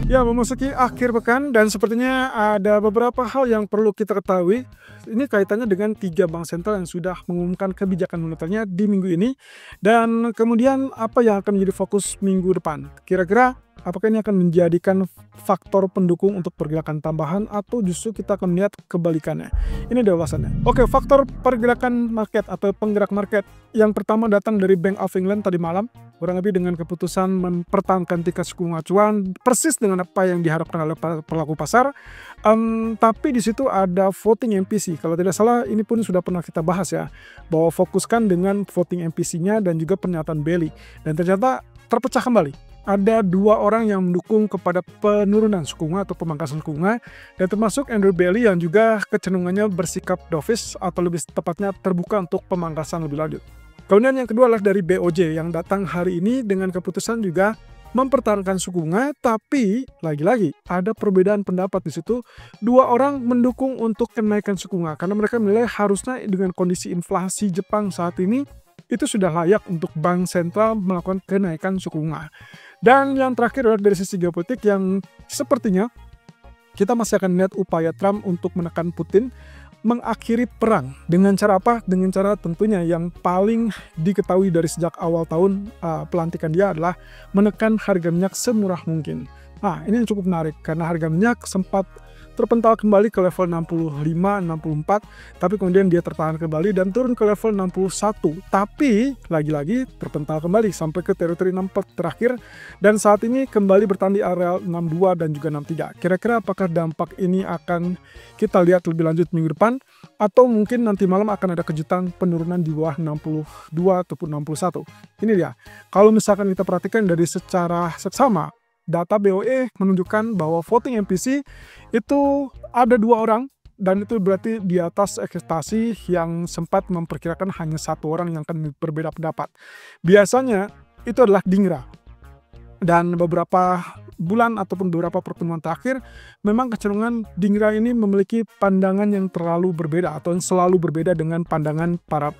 Ya, memasuki akhir pekan dan sepertinya ada beberapa hal yang perlu kita ketahui. Ini kaitannya dengan tiga bank sentral yang sudah mengumumkan kebijakan moneternya di minggu ini. Dan kemudian apa yang akan menjadi fokus minggu depan? Kira-kira apakah ini akan menjadikan faktor pendukung untuk pergerakan tambahan atau justru kita akan melihat kebalikannya? Ini dia ulasannya. Oke, faktor pergerakan market atau penggerak market. Yang pertama datang dari Bank of England tadi malam, kurang lebih dengan keputusan mempertahankan tingkat suku bunga acuan persis dengan apa yang diharapkan oleh pelaku pasar. Tapi di situ ada voting MPC. Kalau tidak salah ini pun sudah pernah kita bahas ya, bahwa fokuskan dengan voting MPC-nya dan juga pernyataan Bailey. Dan ternyata terpecah kembali. Ada dua orang yang mendukung kepada penurunan suku bunga atau pemangkasan suku bunga, dan termasuk Andrew Bailey yang juga kecenderungannya bersikap dovish atau lebih tepatnya terbuka untuk pemangkasan lebih lanjut. Kemudian yang kedua adalah dari BOJ yang datang hari ini dengan keputusan juga mempertahankan suku bunga, tapi lagi-lagi ada perbedaan pendapat di situ. Dua orang mendukung untuk kenaikan suku bunga karena mereka menilai harusnya dengan kondisi inflasi Jepang saat ini itu sudah layak untuk bank sentral melakukan kenaikan suku bunga. Dan yang terakhir adalah dari sisi geopolitik yang sepertinya kita masih akan melihat upaya Trump untuk menekan Putin mengakhiri perang. Dengan cara apa? Dengan cara tentunya yang paling diketahui dari sejak awal tahun pelantikan dia adalah menekan harga minyak semurah mungkin. Nah, ini cukup menarik karena harga minyak sempat terpental kembali ke level 65-64, tapi kemudian dia tertahan kembali dan turun ke level 61. Tapi lagi-lagi terpental kembali sampai ke teritori 64 terakhir dan saat ini kembali bertahan di area 62 dan juga 63. Kira-kira apakah dampak ini akan kita lihat lebih lanjut minggu depan atau mungkin nanti malam akan ada kejutan penurunan di bawah 62 ataupun 61. Ini dia. Kalau misalkan kita perhatikan dari secara seksama, data BOE menunjukkan bahwa voting MPC itu ada dua orang dan itu berarti di atas ekspektasi yang sempat memperkirakan hanya satu orang yang akan berbeda pendapat. Biasanya itu adalah Dhingra. Dan beberapa bulan ataupun beberapa pertemuan terakhir memang kecenderungan Dhingra ini memiliki pandangan yang terlalu berbeda atau yang selalu berbeda dengan pandangan para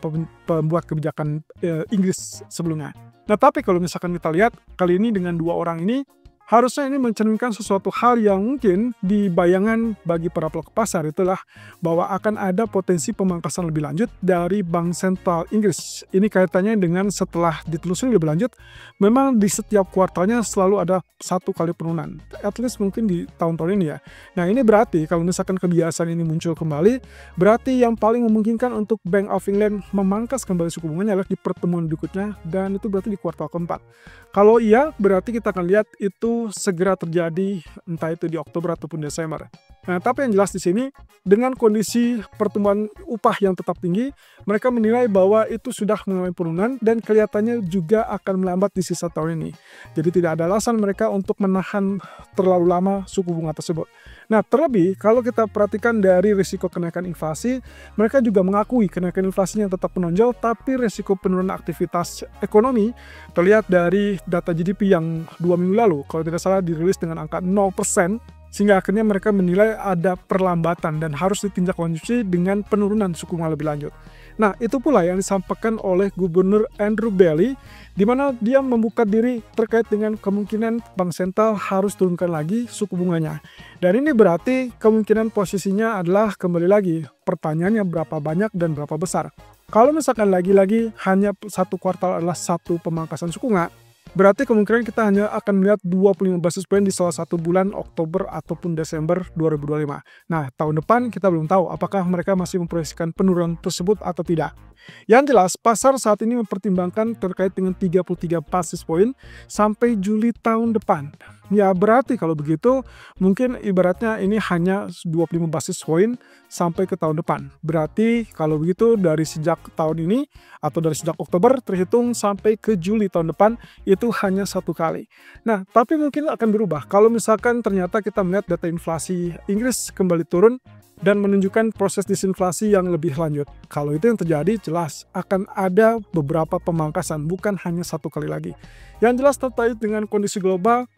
pembuat kebijakan Inggris sebelumnya. Nah, tapi kalau misalkan kita lihat kali ini dengan dua orang ini, harusnya ini mencerminkan sesuatu hal yang mungkin di bayangan bagi para pelaku pasar itulah bahwa akan ada potensi pemangkasan lebih lanjut dari Bank Sentral Inggris. Ini kaitannya dengan setelah ditelusuri lebih lanjut, memang di setiap kuartalnya selalu ada satu kali penurunan. At least mungkin di tahun-tahun ini ya. Nah, ini berarti kalau misalkan kebiasaan ini muncul kembali, berarti yang paling memungkinkan untuk Bank of England memangkas kembali suku bunganya adalah di pertemuan berikutnya dan itu berarti di kuartal keempat. Kalau iya, berarti kita akan lihat itu segera terjadi entah itu di Oktober ataupun Desember. Nah, tapi yang jelas di sini dengan kondisi pertumbuhan upah yang tetap tinggi, mereka menilai bahwa itu sudah mengalami penurunan dan kelihatannya juga akan melambat di sisa tahun ini. Jadi tidak ada alasan mereka untuk menahan terlalu lama suku bunga tersebut. Nah, terlebih kalau kita perhatikan dari risiko kenaikan inflasi, mereka juga mengakui kenaikan inflasinya tetap menonjol, tapi risiko penurunan aktivitas ekonomi terlihat dari data GDP yang 2 minggu lalu, kalau tidak salah dirilis dengan angka 0%, sehingga akhirnya mereka menilai ada perlambatan dan harus ditindaklanjuti dengan penurunan suku bunga lebih lanjut. Nah, itu pula yang disampaikan oleh Gubernur Andrew Bailey, di mana dia membuka diri terkait dengan kemungkinan Bank Sentral harus turunkan lagi suku bunganya. Dan ini berarti kemungkinan posisinya adalah kembali lagi, pertanyaannya berapa banyak dan berapa besar. Kalau misalkan lagi-lagi hanya satu kuartal adalah satu pemangkasan suku bunga, berarti kemungkinan kita hanya akan melihat 25 basis point di salah satu bulan Oktober ataupun Desember 2025. Nah, tahun depan kita belum tahu apakah mereka masih memproyeksikan penurunan tersebut atau tidak. Yang jelas, pasar saat ini mempertimbangkan terkait dengan 33 basis point sampai Juli tahun depan. Ya, berarti kalau begitu mungkin ibaratnya ini hanya 25 basis point sampai ke tahun depan. Berarti kalau begitu dari sejak tahun ini atau dari sejak Oktober terhitung sampai ke Juli tahun depan itu hanya satu kali. Nah, tapi mungkin akan berubah kalau misalkan ternyata kita melihat data inflasi Inggris kembali turun dan menunjukkan proses disinflasi yang lebih lanjut. Kalau itu yang terjadi, jelas akan ada beberapa pemangkasan, bukan hanya satu kali lagi. Yang jelas terkait dengan kondisi global,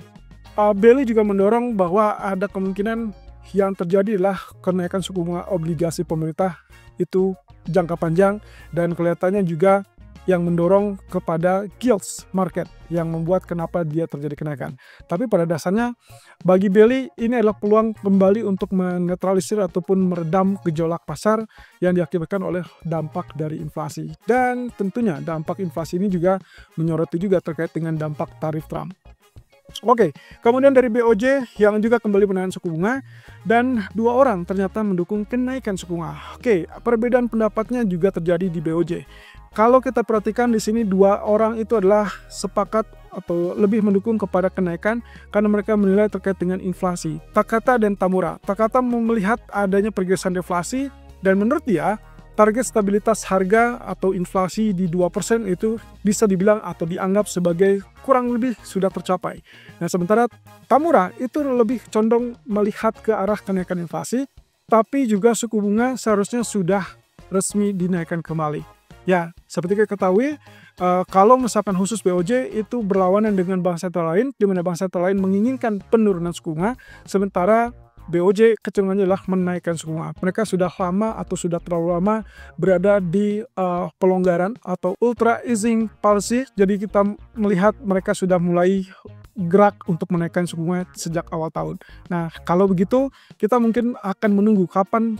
Bailey juga mendorong bahwa ada kemungkinan yang terjadi adalah kenaikan suku bunga obligasi pemerintah itu jangka panjang dan kelihatannya juga yang mendorong kepada gilts market yang membuat kenapa dia terjadi kenaikan. Tapi pada dasarnya bagi Bailey ini adalah peluang kembali untuk menetralisir ataupun meredam gejolak pasar yang diakibatkan oleh dampak dari inflasi. Dan tentunya dampak inflasi ini juga menyoroti juga terkait dengan dampak tarif Trump. Oke, kemudian dari BOJ yang juga kembali menahan suku bunga dan 2 orang ternyata mendukung kenaikan suku bunga. Oke, perbedaan pendapatnya juga terjadi di BOJ. Kalau kita perhatikan di sini 2 orang itu adalah sepakat atau lebih mendukung kepada kenaikan karena mereka menilai terkait dengan inflasi. Takata dan Tamura. Takata melihat adanya pergeseran deflasi dan menurut dia target stabilitas harga atau inflasi di 2% itu bisa dibilang atau dianggap sebagai kurang lebih sudah tercapai. Nah, sementara Tamura itu lebih condong melihat ke arah kenaikan inflasi, tapi juga suku bunga seharusnya sudah resmi dinaikkan kembali. Ya, seperti kita ketahui, kalau misalkan khusus BOJ itu berlawanan dengan bank sentral lain, di mana bank sentral lain menginginkan penurunan suku bunga, sementara BOJ kecenderungannya adalah menaikkan suku bunga. Mereka sudah lama atau sudah terlalu lama berada di pelonggaran atau ultra easing policy. Jadi kita melihat mereka sudah mulai gerak untuk menaikkan suku bunga sejak awal tahun. Nah, kalau begitu kita mungkin akan menunggu kapan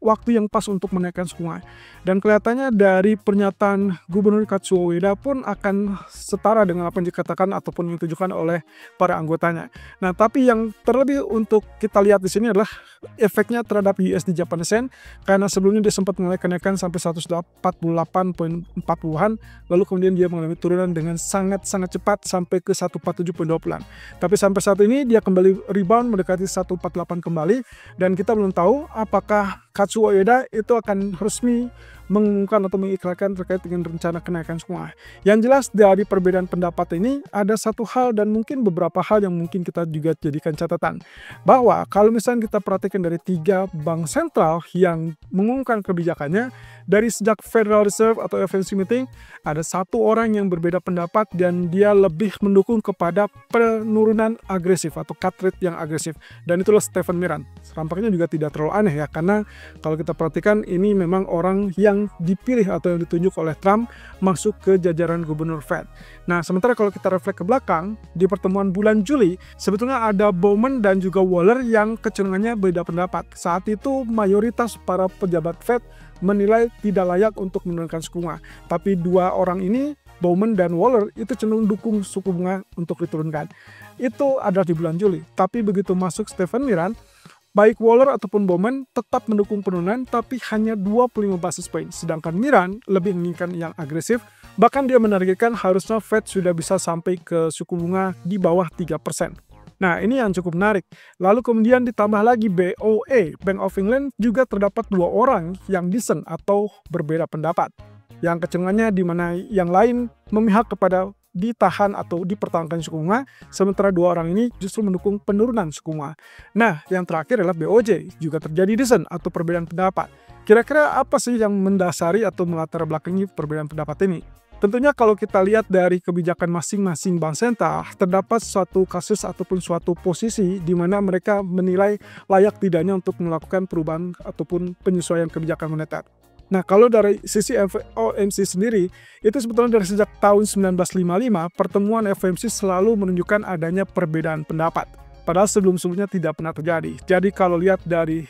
waktu yang pas untuk menaikkan suku bunga. Dan kelihatannya dari pernyataan Gubernur Katsuo Ueda pun akan setara dengan apa yang dikatakan ataupun yang ditujukan oleh para anggotanya. Nah, tapi yang terlebih untuk kita lihat di sini adalah efeknya terhadap USD Japanese Yen, karena sebelumnya dia sempat mengalami kenaikan sampai 148.40-an, lalu kemudian dia mengalami turunan dengan sangat-sangat cepat sampai ke 147.20-an. Tapi sampai saat ini dia kembali rebound mendekati 148 kembali, dan kita belum tahu apakah Katsuo Ueda itu akan resmi mengumumkan atau mengikrarkan terkait dengan rencana kenaikan suku bunga. Yang jelas dari perbedaan pendapat ini ada satu hal dan mungkin beberapa hal yang mungkin kita juga jadikan catatan. Bahwa kalau misalnya kita perhatikan dari 3 bank sentral yang mengumumkan kebijakannya, dari sejak Federal Reserve atau FOMC meeting, ada 1 orang yang berbeda pendapat dan dia lebih mendukung kepada penurunan agresif atau cut rate yang agresif. Dan itulah Stephen Miran. Tampaknya juga tidak terlalu aneh ya, karena kalau kita perhatikan ini memang orang yang dipilih atau yang ditunjuk oleh Trump masuk ke jajaran gubernur Fed. Nah, sementara kalau kita refleks ke belakang, di pertemuan bulan Juli, sebetulnya ada Bowman dan juga Waller yang kecenderungannya beda pendapat. Saat itu mayoritas para pejabat Fed menilai tidak layak untuk menurunkan suku bunga. Tapi 2 orang ini, Bowman dan Waller, itu cenderung dukung suku bunga untuk diturunkan. Itu adalah di bulan Juli. Tapi begitu masuk Stephen Miran, baik Waller ataupun Bowman tetap mendukung penurunan tapi hanya 25 basis point. Sedangkan Miran lebih menginginkan yang agresif, bahkan dia menargetkan harusnya Fed sudah bisa sampai ke suku bunga di bawah 3%. Nah, ini yang cukup menarik. Lalu kemudian ditambah lagi BOE, Bank of England, juga terdapat 2 orang yang dissent atau berbeda pendapat. Yang kecenderungannya di mana yang lain memihak kepada ditahan atau dipertahankan suku bunga, sementara 2 orang ini justru mendukung penurunan suku bunga. Nah, yang terakhir adalah BOJ, juga terjadi dissent atau perbedaan pendapat. Kira-kira apa sih yang mendasari atau melatar belakangi perbedaan pendapat ini? Tentunya kalau kita lihat dari kebijakan masing-masing bank sentral, terdapat suatu kasus ataupun suatu posisi di mana mereka menilai layak tidaknya untuk melakukan perubahan ataupun penyesuaian kebijakan moneter. Nah, kalau dari sisi FOMC sendiri, itu sebetulnya dari sejak tahun 1955, pertemuan FOMC selalu menunjukkan adanya perbedaan pendapat. Padahal sebelum-sebelumnya tidak pernah terjadi. Jadi kalau lihat dari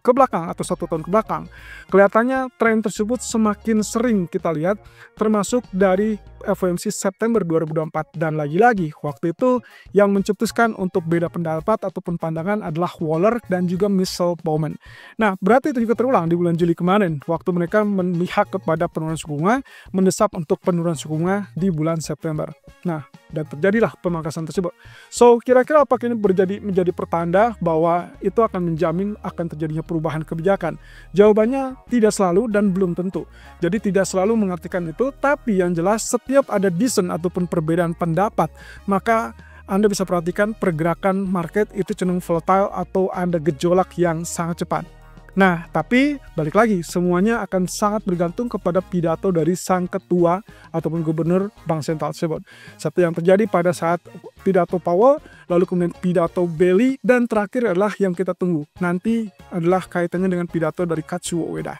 ke belakang atau 1 tahun ke belakang, kelihatannya tren tersebut semakin sering kita lihat, termasuk dari FOMC September 2024. Dan lagi-lagi, waktu itu yang mencetuskan untuk beda pendapat ataupun pandangan adalah Waller dan juga Michelle Bowman. Nah, berarti itu juga terulang di bulan Juli kemarin, waktu mereka memihak kepada penurunan suku bunga, mendesak untuk penurunan suku bunga di bulan September. Nah, dan terjadilah pemangkasan tersebut. So, kira-kira apakah ini menjadi pertanda bahwa itu akan menjamin akan terjadinya perubahan kebijakan? Jawabannya tidak selalu dan belum tentu. Jadi tidak selalu mengartikan itu, tapi yang jelas setiap ada dissent ataupun perbedaan pendapat, maka Anda bisa perhatikan pergerakan market itu cenderung volatile atau ada gejolak yang sangat cepat. Nah, tapi balik lagi, semuanya akan sangat bergantung kepada pidato dari sang ketua ataupun gubernur bank sentral tersebut. Seperti yang terjadi pada saat pidato Powell, lalu kemudian pidato Bailey, dan terakhir adalah yang kita tunggu. Nanti adalah kaitannya dengan pidato dari Katsuo Ueda.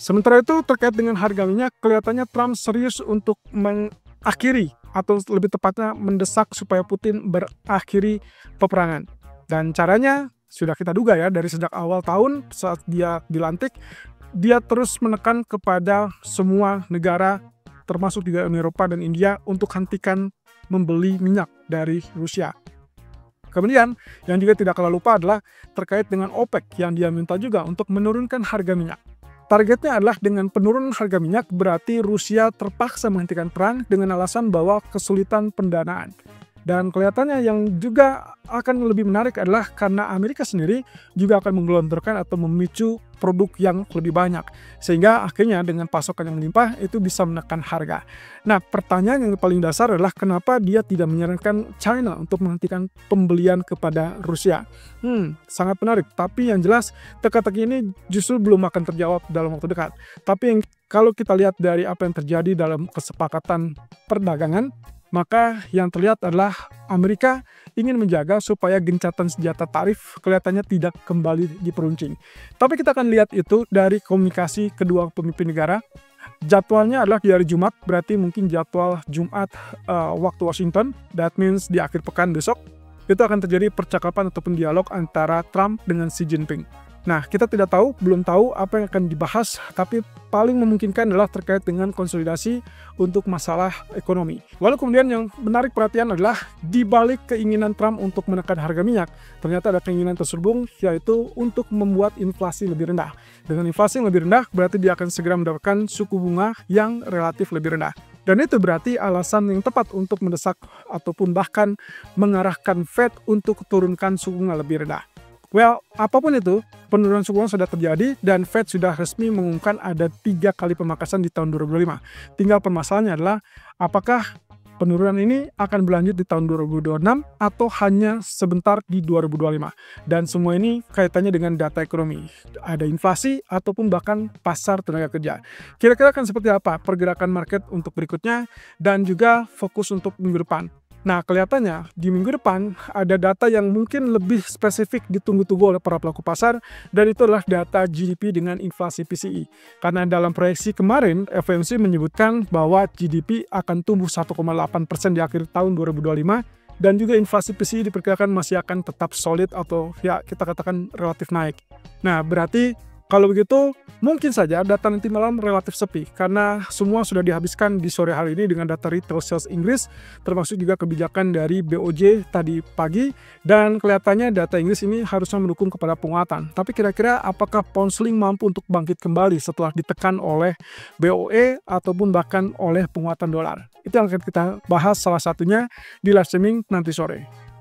Sementara itu terkait dengan harga minyak, kelihatannya Trump serius untuk mengakhiri atau lebih tepatnya mendesak supaya Putin berakhiri peperangan. Dan caranya sudah kita duga ya dari sejak awal tahun saat dia dilantik, dia terus menekan kepada semua negara termasuk juga Uni Eropa dan India untuk hentikan membeli minyak dari Rusia. Kemudian yang juga tidak kalah lupa adalah terkait dengan OPEC yang dia minta juga untuk menurunkan harga minyak. Targetnya adalah dengan penurunan harga minyak berarti Rusia terpaksa menghentikan perang dengan alasan bahwa kesulitan pendanaan. Dan kelihatannya yang juga akan lebih menarik adalah karena Amerika sendiri juga akan menggelontorkan atau memicu produk yang lebih banyak. Sehingga akhirnya dengan pasokan yang melimpah itu bisa menekan harga. Nah, pertanyaan yang paling dasar adalah kenapa dia tidak menyarankan China untuk menghentikan pembelian kepada Rusia. Sangat menarik. Tapi yang jelas teka-teki ini justru belum akan terjawab dalam waktu dekat. Tapi kalau kita lihat dari apa yang terjadi dalam kesepakatan perdagangan, maka yang terlihat adalah Amerika ingin menjaga supaya gencatan senjata tarif kelihatannya tidak kembali diperuncing. Tapi kita akan lihat itu dari komunikasi kedua pemimpin negara. Jadwalnya adalah di hari Jumat, berarti mungkin jadwal Jumat waktu Washington. That means di akhir pekan besok, itu akan terjadi percakapan ataupun dialog antara Trump dengan Xi Jinping. Nah, kita belum tahu apa yang akan dibahas, tapi paling memungkinkan adalah terkait dengan konsolidasi untuk masalah ekonomi. Lalu kemudian yang menarik perhatian adalah di balik keinginan Trump untuk menekan harga minyak, ternyata ada keinginan terselubung yaitu untuk membuat inflasi lebih rendah. Dengan inflasi yang lebih rendah, berarti dia akan segera mendapatkan suku bunga yang relatif lebih rendah. Dan itu berarti alasan yang tepat untuk mendesak ataupun bahkan mengarahkan Fed untuk turunkan suku bunga lebih rendah. Well, apapun itu, penurunan suku bunga sudah terjadi dan Fed sudah resmi mengumumkan ada 3 kali pemangkasan di tahun 2025. Tinggal permasalahannya adalah apakah penurunan ini akan berlanjut di tahun 2026 atau hanya sebentar di 2025. Dan semua ini kaitannya dengan data ekonomi. Ada inflasi ataupun bahkan pasar tenaga kerja. Kira-kira akan seperti apa pergerakan market untuk berikutnya dan juga fokus untuk minggu depan. Nah, kelihatannya di minggu depan ada data yang mungkin lebih spesifik ditunggu-tunggu oleh para pelaku pasar, dan itu adalah data GDP dengan inflasi PCE. Karena dalam proyeksi kemarin, FOMC menyebutkan bahwa GDP akan tumbuh 1,8% di akhir tahun 2025, dan juga inflasi PCE diperkirakan masih akan tetap solid atau ya kita katakan relatif naik. Nah, berarti kalau begitu, mungkin saja data nanti malam relatif sepi, karena semua sudah dihabiskan di sore hari ini dengan data retail sales Inggris, termasuk juga kebijakan dari BOJ tadi pagi, dan kelihatannya data Inggris ini harusnya mendukung kepada penguatan. Tapi kira-kira apakah pound sterling mampu untuk bangkit kembali setelah ditekan oleh BOE ataupun bahkan oleh penguatan dolar? Itu yang akan kita bahas salah satunya di live streaming nanti sore.